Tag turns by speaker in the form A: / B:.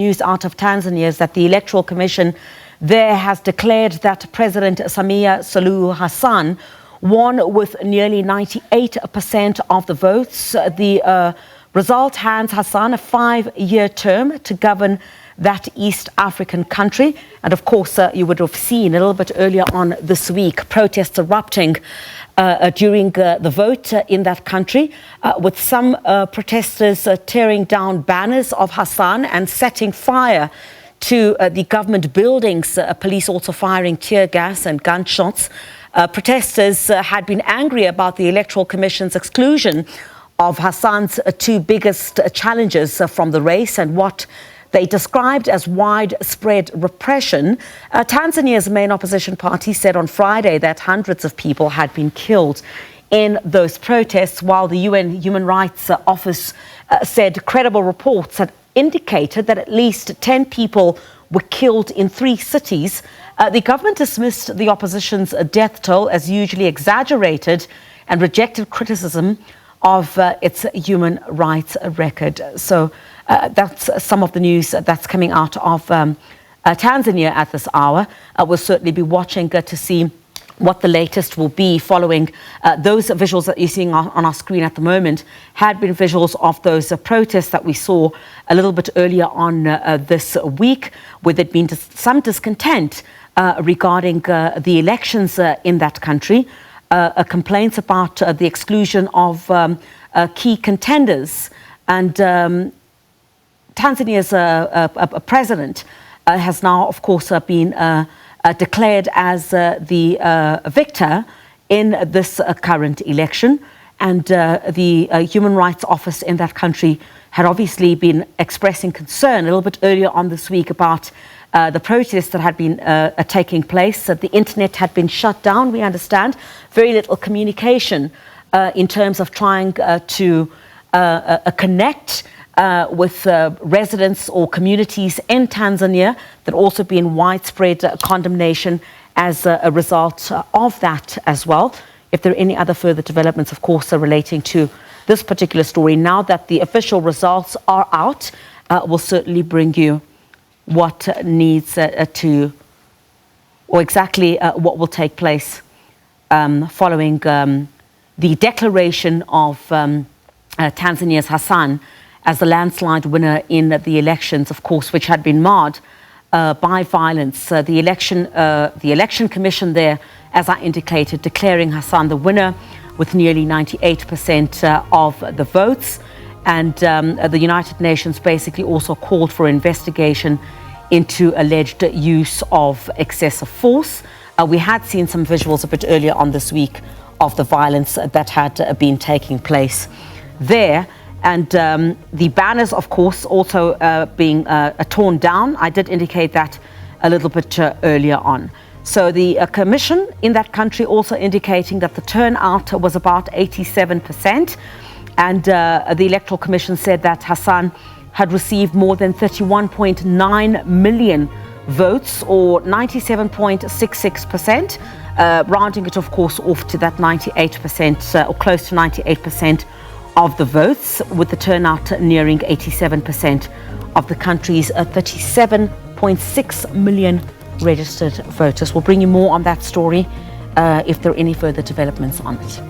A: News out of Tanzania is that the Electoral Commission there has declared that President Samia Suluhu Hassan won with nearly 98% of the votes. The result hands Hassan a 5-year term to govern that East African country. And of course, you would have seen a little bit earlier on this week, protests erupting during the vote in that country, with some protesters tearing down banners of Hassan and setting fire to the government buildings, police also firing tear gas and gunshots. Protesters had been angry about the Electoral Commission's exclusion of Hassan's two biggest challenges from the race and what they described as widespread repression. Tanzania's main opposition party said on Friday that hundreds of people had been killed in those protests, while the UN Human Rights Office said credible reports had indicated that at least 10 people were killed in 3 cities. The government dismissed the opposition's death toll as hugely exaggerated and rejected criticism of its human rights record. So that's some of the news that's coming out of Tanzania at this hour. We'll certainly be watching to see what the latest will be following those visuals that you're seeing on our screen at the moment had been visuals of those protests that we saw a little bit earlier on this week, with it being some discontent regarding the elections in that country, complaints about the exclusion of key contenders. And Tanzania's president has now, of course, been declared as the victor in this current election. And the Human Rights Office in that country had obviously been expressing concern a little bit earlier on this week about the protests that had been taking place. The internet had been shut down, we understand. Very little communication in terms of trying to connect with residents or communities in Tanzania. There also been widespread condemnation as a result of that as well. If there are any other further developments, of course, relating to this particular story, now that the official results are out, we'll certainly bring you what needs to, or exactly what will take place following the declaration of Tanzania's Hassan as the landslide winner in the elections, of course, which had been marred by violence. The election commission there, as I indicated, declaring Hassan the winner with nearly 98% of the votes. And the United Nations basically also called for investigation into alleged use of excessive force. We had seen some visuals a bit earlier on this week of the violence that had been taking place there. And the banners, of course, also being torn down. I did indicate that a little bit earlier on. So the commission in that country also indicating that the turnout was about 87%. And the Electoral Commission said that Hassan had received more than 31.9 million votes, or 97.66%, rounding it, of course, off to that 98%, or close to 98% of the votes, with the turnout nearing 87% of the country's 37.6 million registered voters. We'll bring you more on that story if there are any further developments on it.